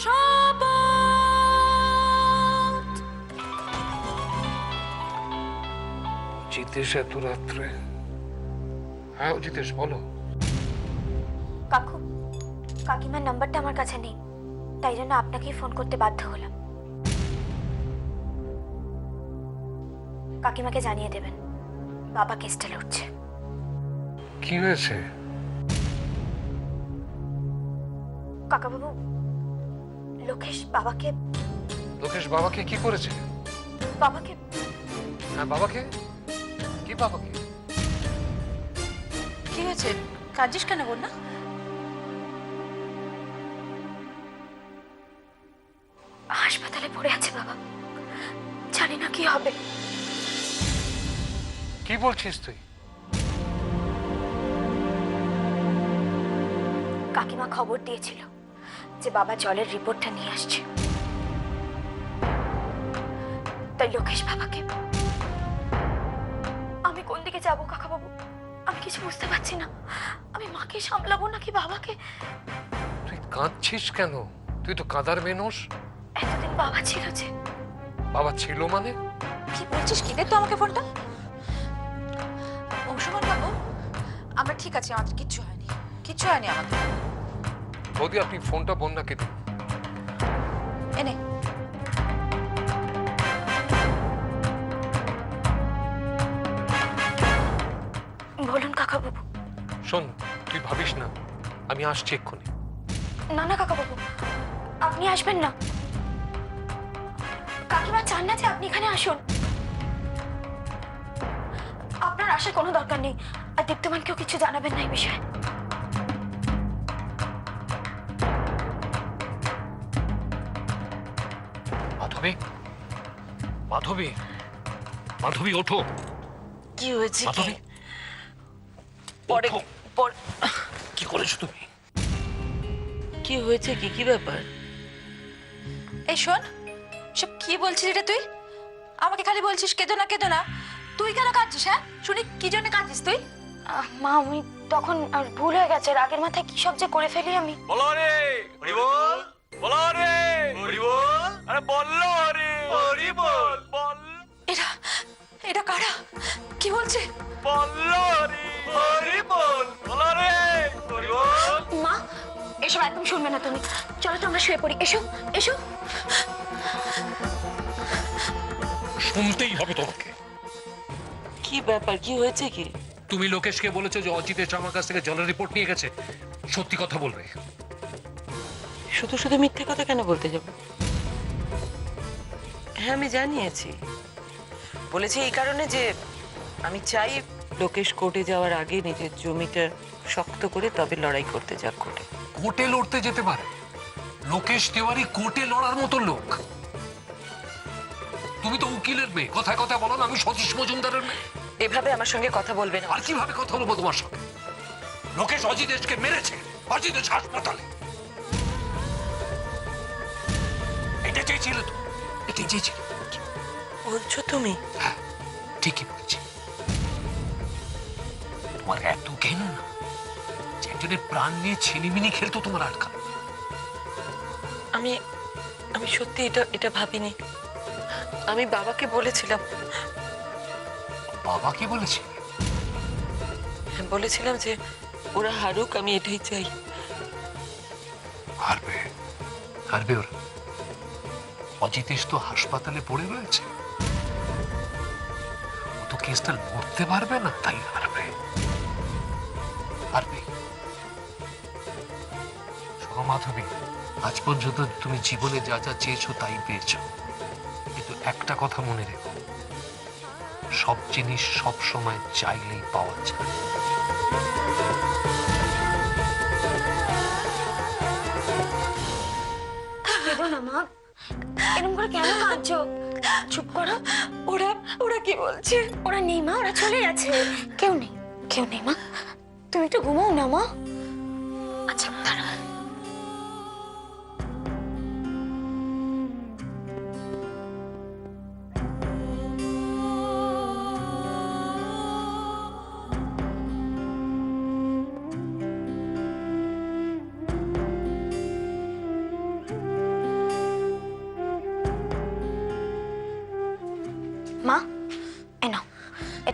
শপথ। জিতেশ এত রাত্রে? হ্যাঁ জিতেশ বলো। কাকু, কাকিমার নাম্বারটা আমার কাছে নেই, তাই জন্য আপনাকেই ফোন করতে বাধ্য হলাম। কাকিমাকে জানিয়ে দেবেন বাবা কেসটা লড়ছে। কি হয়েছে? কাকাবাবু, লোকেশ বাবাকে কি করেছে? বাবাকে হ্যাঁ বাবাকে? কি বাবাকে? কি হয়েছে? কাঁদছিস কেন বন্যা? হাসপাতালে পড়ে আছে বাবা, জানি না কি হবে। কি বলছিস তুই? কাকিমা খবর দিয়েছিল যে বাবা জলের রিপোর্টটা নিয়ে আসছে, তাই লোকেশ বাবাকে। আমি কোন দিকে যাবো কাকাবাবু? আমি কিছু বুঝতে পারছি না। আমি মাকে সামলাবো নাকি বাবাকে? তুই কাঁদছিস কেন? তুই তো কাঁদার মেনস। এতদিন বাবা ছিল যে। বাবা ছিল মানে? কি বলছিস? কি দে তো আমাকে ফোনটা। অংশুমান বাবু, আমরা ঠিক আছি, আমাদের কিচ্ছু হয়নি, কিচ্ছু হয়নি আমাদের। বৌদি আপনি ফোনটা বন্যাকে দিন। এনে বলুন কাকাবাবু। শোন, তুই ভাবিস না, আমি আসছি এক্ষুনি। না না কাকাবাবু, আপনি আসবেন না। কাকিমা চান না যে আপনি এখানে আসুন। আপনার আসার কোনো দরকার নেই, আর দীপ্তমানকেও কিছু জানাবেন না এই বিষয়ে। মাধবী, মাধবী, মাধবী ওঠো। কি হয়েছে? মাধবী পরে কি করেছো তুমি? কি হয়েছে? কি কি ব্যাপার? এই শোন, সব কি বলছিস এটা তুই? আমাকে খালি বলছিস কেঁদো না কেঁদো না। তুই কেন কাঁদছিস? হ্যাঁ শুনি, কি জন্য কাঁদছিস তুই? মা, আমি তখন আর ভুল হয়ে গেছে, রাগের মাথায় কি সব যে করে ফেলি আমি। বলো রে হরি বল, বলো রে হরি বল, আরে বললো রে হরি বল, বল এটা এটা কারা? কি বলছে? বললো রে হরি বল, বলো রে হরি বল। মা, এসব একদম শুনবে না তুমি। চলো তো আমরা শুয়ে পড়ি। এসো এসো। শুনতেই হবে তোমাকে। কি ব্যাপার? কি হয়েছে? কি তুমি লোকেশকে বলেছো যে অজিতেশ আমার কাছ থেকে জলের রিপোর্ট নিয়ে গেছে? সত্যি কথা বলবে। শুধু শুধু মিথ্যে কথা কেন বলতে যাব? হ্যাঁ আমি জানিয়েছি, বলেছি এই কারণে যে আমি চাই লোকেশ কোর্টে যাওয়ার আগে নিজের জমিটা শক্ত করে তবে লড়াই করতে যাক কোর্টে। কোর্টে লড়তে যেতে পারে? লোকেশ তিওয়ারি কোর্টে লড়ার মতো লোক? তুমি তো উকিলের মেয়ে, কথায় কথা বলো না আমি সতীশ মজুমদারের মেয়ে। এভাবে আমার সঙ্গে কথা বলবে না। আর কিভাবে কথা বলবো তোমার সঙ্গে? লোকেশ অজিতেশকে মেরেছে, অজিতেশ হাসপাতালে। এটা চেয়েছিলে তো? এটাই চেয়েছিলে? বলছো তুমি? হ্যাঁ ঠিকই বলছি। তোমার এত ঘেন না যে একজনের প্রাণ নিয়ে ছিনিমিনি খেলতো তোমার আটকা। আমি আমি সত্যি এটা ভাবিনি। আমি বাবাকে বলেছিলাম। বাবা কি বলেছে? বলেছিলাম যে ওরা হারুক, আমি এটাই চাই। হারবে, হারবে ওরা। অজিতেশ তো হাসপাতালে পড়ে রয়েছে, ও তো কেসটা লড়তে পারবে না, তাই হারবে। হারবে। শোনো মাধবী, আজ পর্যন্ত তুমি জীবনে যা যা চেয়েছো তাই পেয়েছো, কিন্তু একটা কথা মনে রেখো, সব জিনিস সব সময় চাইলেই পাওয়া যায়। কেঁদো না মা, এরকম করে কেন কাঁদছো? চুপ করো। ওরা ওরা কি বলছে? ওরা নেই মা, ওরা চলে গেছে। কেউ নেই, কেউ নেই মা। তুমি একটু ঘুমাও না মা। আচ্ছা দাঁড়াও।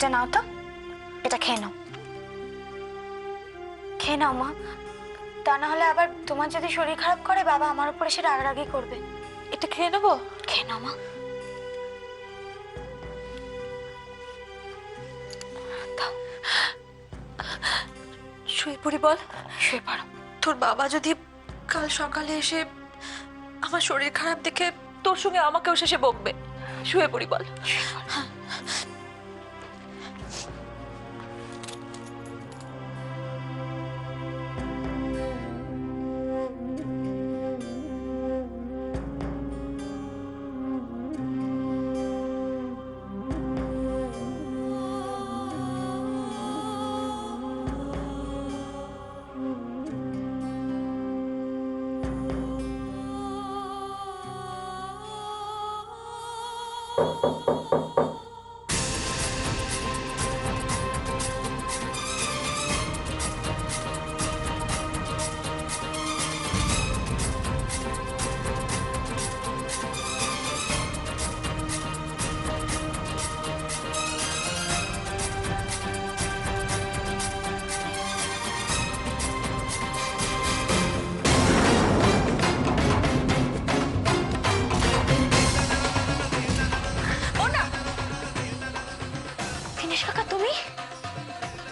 এটা নাও তো, এটা খেয়ে নাও। খেয়ে নাও মা, তা না হলে আবার তোমার যদি শরীর খারাপ করে বাবা আমার উপরে সে রাগারাগি করবে। এটা খেয়ে নেবো? খেয়ে নাও মা। দাও। শুয়ে পড়ি বল। শুয়ে পড়ো। তোর বাবা যদি কাল সকালে এসে আমার শরীর খারাপ দেখে তোর সঙ্গে আমাকেও শেষে বকবে। শুয়ে পড়ি বল। দীনেশ কাকা তুমি?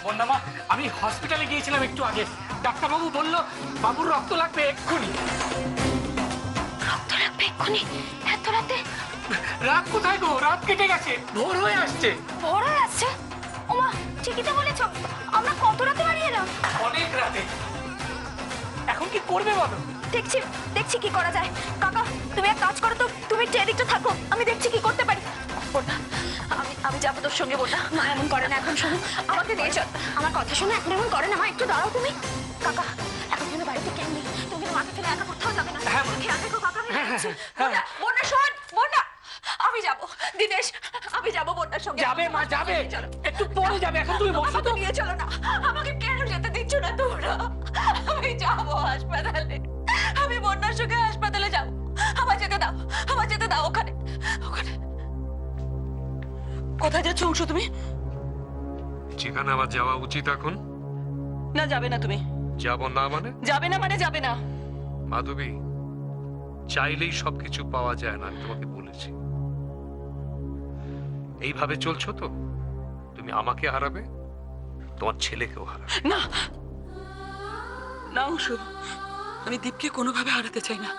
বন্যামা, আমি হসপিটালে গিয়েছিলাম একটু আগে। ডাক্তারবাবু বলল বাবুর রক্ত লাগবে এক্ষুনি। রক্ত লাগবে এক্ষুনি? এত রাতে? রাত কোথায় গো, রাত কেটে গেছে, ভোর হয়ে আসছে। ভোর হয়ে আসছে? ওমা, ঠিকই তো বলেছ। আমরা কত রাতে বাড়ি এলাম? অনেক রাতে। এখন কি করবে বলো? দেখছি দেখছি কি করা যায়। কাকা তুমি এক কাজ করো তো, তুমি ট্রেনিংটা থাকো, আমি দেখছি কি করতে পারি। বন্যা, আমি যাবো তোর সঙ্গে। বন্যা, মা এমন করে না, এখন শোনো আমাকে নিয়ে চল। আমার কথা শোনো, এখন এমন করে না মা, একটু দাঁড়াও তুমি। কাকা এখন কিন্তু বাড়িতে কেউ নেই, তুমি কিন্তু মাকে ফেলে একা কোথাও যাবে না। খেয়াল রেখো কাকা, আমি যাচ্ছি। বন্যা, বন্যা শোন। বন্যা, আমি যাবো। দিনেশ, আমি যাবো বন্যার সঙ্গে। যাবে মা, যাবে, চলো। একটু পরে যাবে। এখন তুমি বসো তো। আমাকে নিয়ে চলো না। আমাকে কেন যেতে দিচ্ছ না তোমরা? আমি যাবো হাসপাতালে। আমি বন্যার সঙ্গে হাসপাতালে যাবো। আমার যেতে দাও, আমার যেতে দাও। ওখানে ওখানে কোথায় যাচ্ছ অংশ তুমি? যেখানে আমার যাওয়া উচিত এখন। না, যাবে না তুমি। যাব না মানে? যাবে না মানে যাবে না। মাধবী, চাইলেই সবকিছু পাওয়া যায় না, আমি তোমাকে বলেছি। এইভাবে চলছো তো তুমি আমাকে হারাবে, তোমার ছেলেকেও হারাবে। না না অংশ, আমি দীপকে কোনোভাবে হারাতে চাই না,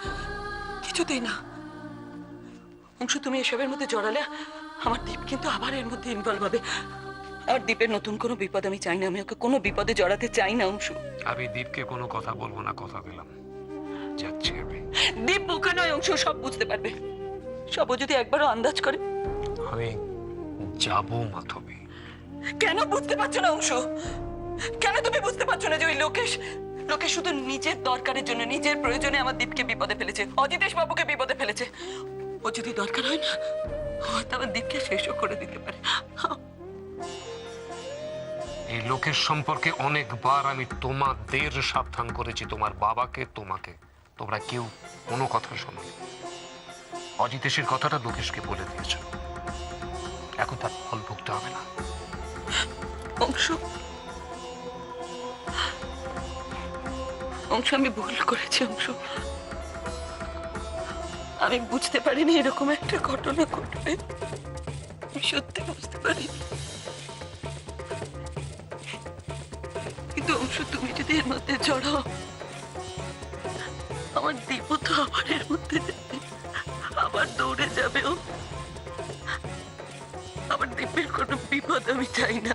কিছুতেই না। অংশ, তুমি এসবের মধ্যে জড়ালে আমার দীপ কিন্তু আবার এর মধ্যে ইনভলভ হবে। আর দীপের নতুন কোনো বিপদ আমি চাই না, আমি ওকে কোনো বিপদে জড়াতে চাই না অংশ। আমি দীপকে কোনো কথা বলবো না, কথা দিলাম। যাচ্ছি আমি। দীপ বোকা নয় অংশ, সব বুঝতে পারবে। সব ও যদি একবারও আন্দাজ করে। আমি যাবো মাধবী। কেন বুঝতে পারছো না অংশ? কেন তুমি বুঝতে পারছো না যে ওই লোকেশ শুধু নিজের দরকারের জন্য, নিজের প্রয়োজনে আমার দীপকে বিপদে ফেলেছে, অজিতেশ বাবুকে বিপদে ফেলেছে। ও যদি দরকার হয় না, হয়তো আমার দীপকে শেষও করে দিতে পারে। এই লোকের সম্পর্কে অনেকবার আমি তোমাদের সাবধান করেছি, তোমার বাবাকে, তোমাকে। তোমরা কেউ কোনো কথা শোনো। অজিতেশের কথাটা লোকেশকে বলে দিয়েছ, এখন তার ফল ভুগতে হবে না। অংশ, আমি ভুল করেছি অংশ। আমি বুঝতে পারিনি এরকম একটা ঘটনা ঘটবে। আমি সত্যি বুঝতে পারিনি। কিন্তু অংশ, তুমি যদি এর মধ্যে জড়াও, আমার দীপ তো আবার এর মধ্যে যাবে, আবার দৌড়ে যাবে ও। আমার দীপের কোনো বিপদ আমি চাই না।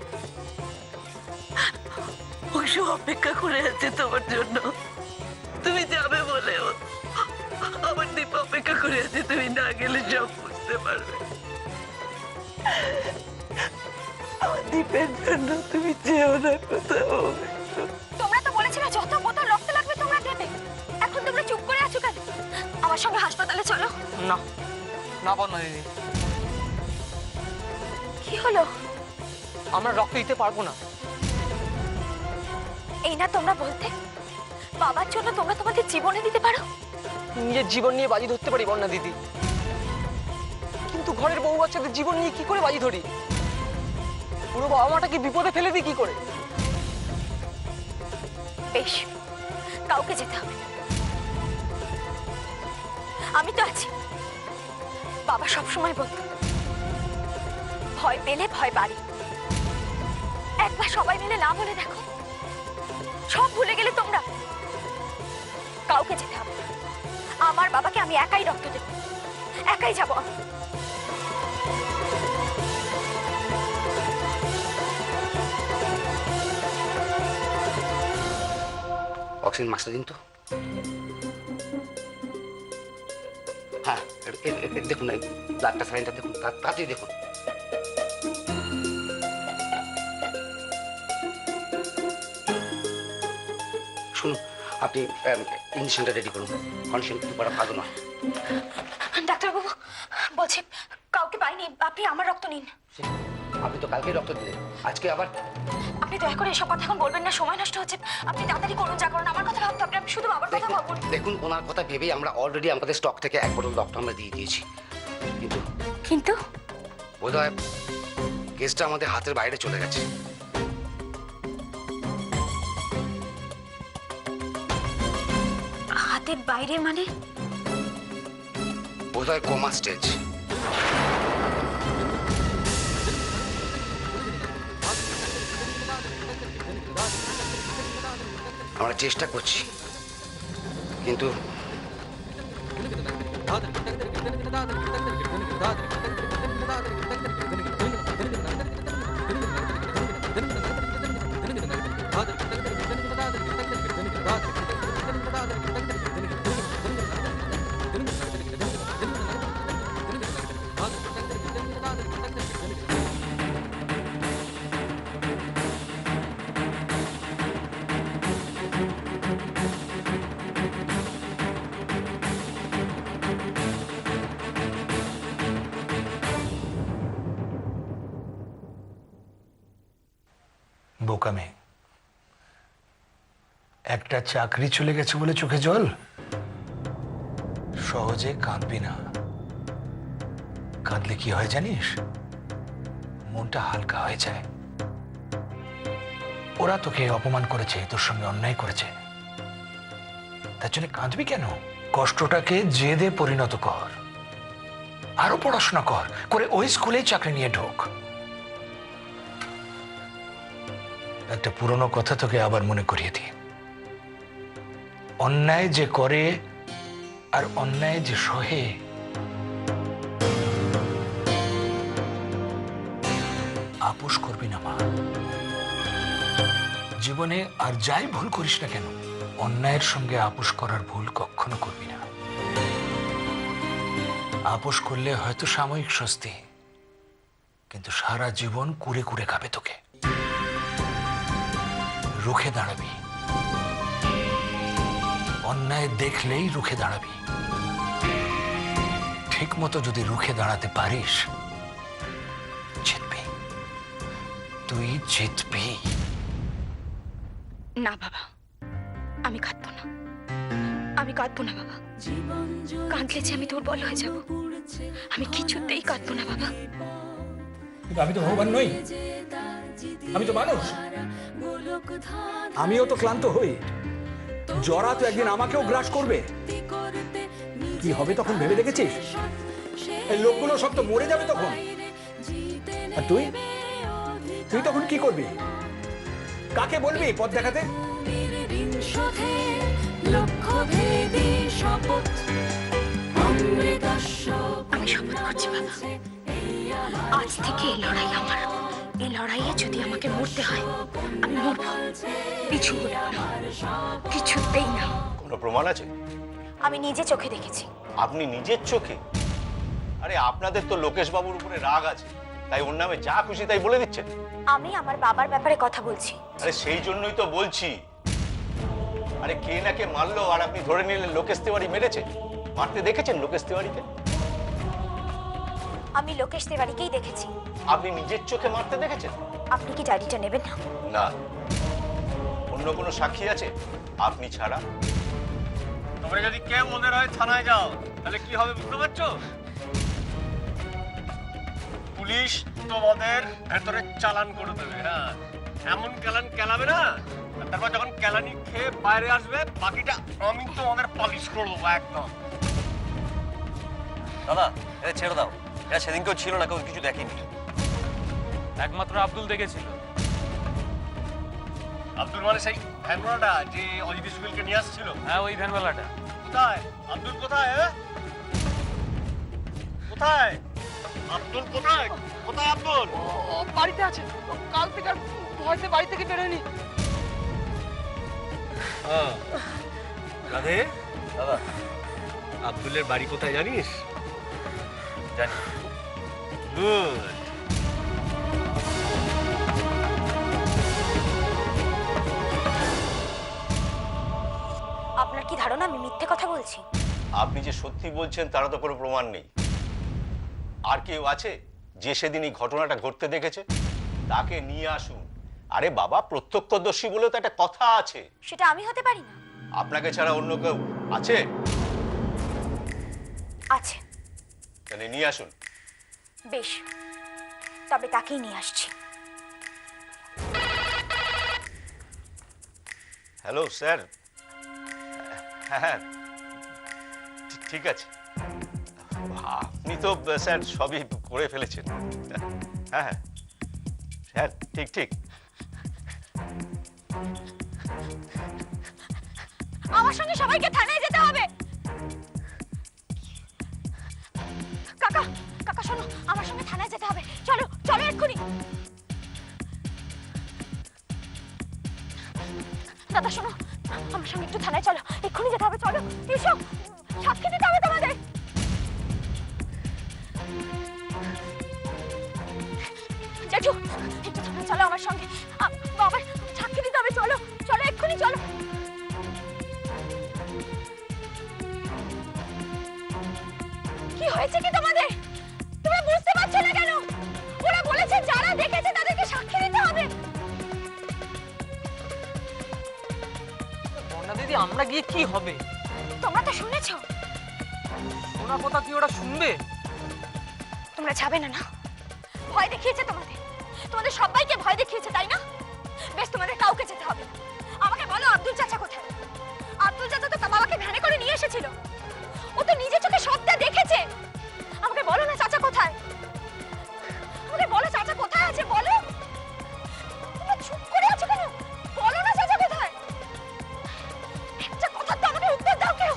অংশ অপেক্ষা করে আছে তোমার জন্য, তুমি যাবে বলেও। আমার দীপ অপেক্ষা করে আছে, তুমি না গেলে সব বুঝতে পারবে। আমার দীপের জন্য তুমি যেও না কোথাও। তোমরা তো বলেছিলে যত কোথাও রক্ত লাগবে তোমরা দেবে, এখন তোমরা চুপ করে আছো কেন? আমার সঙ্গে হাসপাতালে চলো। না না বন্যা দিদি, কি হলো? আমরা রক্ত দিতে পারবো না। এই না তোমরা বলতে, বাবার জন্য তোমরা তোমাদের জীবনে দিতে পারো। নিজের জীবন নিয়ে বাজি ধরতে পারি বন্যা দিদি, কিন্তু ঘরের বউ বাচ্চাদের জীবন নিয়ে কি করে বাজি ধরি? পুরো বাবা মাটাকে বিপদে ফেলে দিই কি করে? বেশ, কাউকে যেতে হবে। আমি তো আছি। বাবা সবসময় বলতো, ভয় পেলে ভয় বাড়ে। একবার সবাই মিলে না বলে দেখো, সব ভুলে গেলে তোমরা। কাউকে যেতে হবে না। আমার বাবাকে আমি একাই রক্ত দেব, একাই যাবো আমি। অক্সিজেন মাস্কটা দিন তো। হ্যাঁ, দেখুন ব্লাডটা সাইনটা দেখুন, তাড়াতাড়ি দেখুন। শুনুন, আপনি ইঞ্জেকশনটা রেডি করুন। কন্ডিশন কিন্তু বড় ভালো নয়। ডাক্তারবাবু বলছি, কাউকে পাইনি, আপনি আমার রক্ত নিন। আপনি তো কালকেই রক্ত দিলেন, আজকে আবার? আপনি দয়া করে এসব কথা এখন বলবেন না, সময় নষ্ট হচ্ছে। আপনি তাড়াতাড়ি করুন, যা করুন। আমার কথা ভাবতে আপনি শুধু বাবার কথা ভাবুন। দেখুন, ওনার কথা ভেবেই আমরা অলরেডি আমাদের স্টক থেকে 1 বোতল রক্ত আমরা দিয়ে দিয়েছি। কিন্তু বোধহয় কেসটা আমাদের হাতের বাইরে চলে গেছে। হাতের বাইরে মানে? বোধহয় কোমা স্টেজ। আমরা চেষ্টা করছি, কিন্তু বোকা মেয়ে, একটা চাকরি চলে গেছে বলে চোখে জল? সহজে কাঁদবি না। কাঁদলে কি হয় জানিস? মনটা হালকা হয়ে যায়। ওরা তোকে অপমান করেছে, তোর সঙ্গে অন্যায় করেছে, তার জন্য কাঁদবি কেন? কষ্টটাকে জেদে পরিণত কর, আরো পড়াশোনা করে ওই স্কুলেই চাকরি নিয়ে ঢোক। একটা পুরনো কথা তোকে আবার মনে করিয়ে দিই, অন্যায় যে করে আর অন্যায় যে সহে, আপোষ করবি না মা। জীবনে আর যাই ভুল করিস না কেন, অন্যায়ের সঙ্গে আপোষ করার ভুল কখনো করবি না। আপোষ করলে হয়তো সাময়িক স্বস্তি, কিন্তু সারা জীবন কুরে কুরে খাবে তোকে। রুখে দাঁড়াবি, অন্যায় দেখলেই রুখে দাঁড়াবি। ঠিক মতো যদি রুখে দাঁড়াতে পারিস, জিতবি, তুই জিতবি। না বাবা, আমি কাঁদবো না, আমি কাঁদবো না বাবা। কাঁদলে যে আমি দুর্বল হয়ে যাব। আমি কিছুতেই কাঁদবো না বাবা। কিন্তু আমি তো ভগবান নই, আমি তো মানুষ। আমিও তো ক্লান্ত হই। জরা তো একদিন আমাকেও গ্রাস করবে। কি হবে তখন ভেবে দেখেছিস? এই লোকগুলো সব তো মরে যাবে তখন। আর তুই তখন কি করবি? কাকে বলবি পথ দেখাতে? আমি শপথ করছি বাবা, আজ থেকে এই লড়াই আমার। এই লড়াইয়ে যদি আমাকে মরতে হয় আমি মরব, পিছু হটব না, কিছুতেই না। কোনো প্রমাণ আছে? আমি নিজে চোখে দেখেছি। আপনি নিজের চোখে? আরে আপনাদের তো লোকেশ বাবুর উপরে রাগ আছে, তাই ওর নামে যা খুশি তাই বলে দিচ্ছেন। আমি আমার বাবার ব্যাপারে কথা বলছি। আরে সেই জন্যই তো বলছি। আরে কে না কে মারলো আর আপনি ধরে নিলেন লোকেশ তিওয়ারি মেরেছে। মারতে দেখেছেন লোকেশ তিওয়ারিকে? আমি লোকেশ তিওয়ারিকেই দেখেছি। আপনি নিজের চোখে মারতে দেখেছেন? আপনি কি ডায়েরিটা নেবেন না? না। অন্য কোনো সাক্ষী আছে আপনি ছাড়া? তোমরা যদি কে মনে হয় থানায় যাও, তাহলে কি হবে বুঝতে পারছো? পুলিশ তোমাদের ভেতরে চালান করে দেবে। হ্যাঁ, এমন কেলান কেলাবে না, তারপর যখন কেলানি খেয়ে বাইরে আসবে বাকিটা আমি তোমাদের পালিশ করে দেবো একদম। দাদা এটা ছেড়ে দাও, এটা সেদিন কেউ ছিল না, কেউ কিছু দেখেনি। একমাত্র আব্দুল দেখেছিল। আব্দুল মানে সেই ভ্যানওয়ালাটা যে অজিত সুবিলকে নিয়ে আসছিল? হ্যাঁ, ওই ভ্যানওয়ালাটা। কোথায় আব্দুল? কোথায়? কোথায় আব্দুল? কোথায় কোথায় আব্দুল? বাড়িতে আছে, কাল থেকে আর ভয়তে বাড়ি থেকে বেরোয়নি। রাধে, দাদা আব্দুলের বাড়ি কোথায় জানিস? জানি। গুড। আপনার কি ধারণা আমি মিথ্যে কথা বলছি? আপনি যে সত্যি বলছেন তারা তো কোনো প্রমাণ নেই। আর কেউ আছে যে সেদিন এই ঘটনাটা ঘটতে দেখেছে? তাকে নিয়ে আসুন। আরে বাবা, প্রত্যক্ষদর্শী বলে তো একটা কথা আছে। সেটা আমি হতে পারি না। আপনাকে ছাড়া অন্য কেউ আছে? আছে। তাহলে নিয়ে আসুন। বেশ, তবে তাকেই নিয়ে আসছি। Hello sir. হ্যাঁ, ঠিক আছে। আপনি তো স্যার সবই করে ফেলেছেন। হ্যাঁ হ্যাঁ হ্যাঁ, ঠিক ঠিক। আমার সঙ্গে সবাইকে থানায় যেতে হবে। কাকা, কাকা শোনো, আমার সঙ্গে থানায় যেতে হবে। চলো চলো এক্ষুনি। দাদা শোনো, আমার সঙ্গে একটু থানায় চলো, এক্ষুনি যেতে হবে। চলো এসো, সাক্ষী দিতে হবে তোমাদের। জেঠু, একটু থানায় চলো আমার সঙ্গে। বাবা, সাক্ষী দিতে হবে। চলো চলো এক্ষুনি চলো। কি হয়েছে কি তোমাদের? তোমরা বুঝতে পারছো না কেন? ওরা বলেছে যারা দেখেছে তাদেরকে সাক্ষী দিতে হবে। বন্যা দিদি, আমরা গিয়ে কি হবে? তোমরা তো শুনেছো। ওনার কথা কি ওরা শুনবে? তোমরা যাবে না? না, ভয় দেখিয়েছে তোমাদের। তোমাদের সবাইকে ভয় দেখিয়েছে, তাই না? বেশ, তোমাদের কাউকে যেতে হবে না। আমাকে বলো আব্দুল চাচা কোথায়? আব্দুল চাচা তো বাবাকে ভ্যানে করে নিয়ে এসেছিল। ও তো নিজে চোখে সবটা দেখেছে। আমাকে বলো না চাচা কোথায়? আমাকে বলো চাচা কোথায় আছে, বলো। তোমরা চুপ করে আছো কেন? বলো না চাচা কোথায়? একটা কথা তো আমাকে উত্তর দাও কেউ।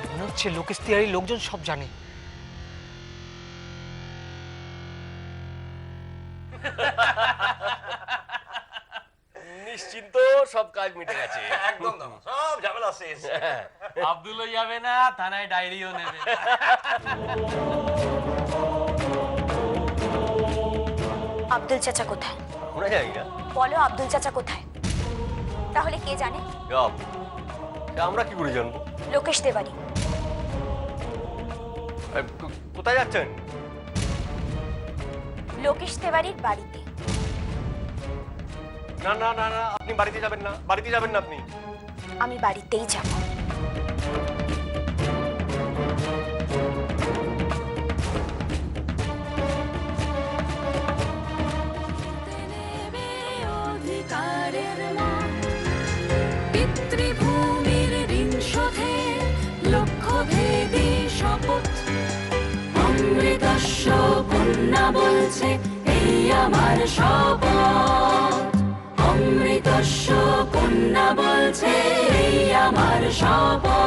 মনে হচ্ছে লোকেশ তিওয়ারির লোকজন সব জানে। নিশ্চিন্ত, সব কাজ মিটে গেছে একদম সব ঝামেলা শেষ। আব্দুলও যাবে না, থানায় ডায়েরিও নেবে। আব্দুল চাচা কোথায়? শোনা যায় না। বলো আব্দুল চাচা কোথায়? তাহলে কে জানে? আমরা কি করে জানবো? লোকেশ তেওয়ারি। কোথায় যাচ্ছেন? লোকেশ তেওয়ারির বাড়িতে। না না না না, আপনি বাড়িতে যাবেন না, বাড়িতে যাবেন না আপনি। আমি বাড়িতেই যাব। পিতৃভূমির ঋণ শোধে লক্ষ্যভেদী শপথ। অমৃতস্য কন্যা বলছে এই আমার শপথ। অমৃতস্য কন্যা বলছে এই আমার শপথ।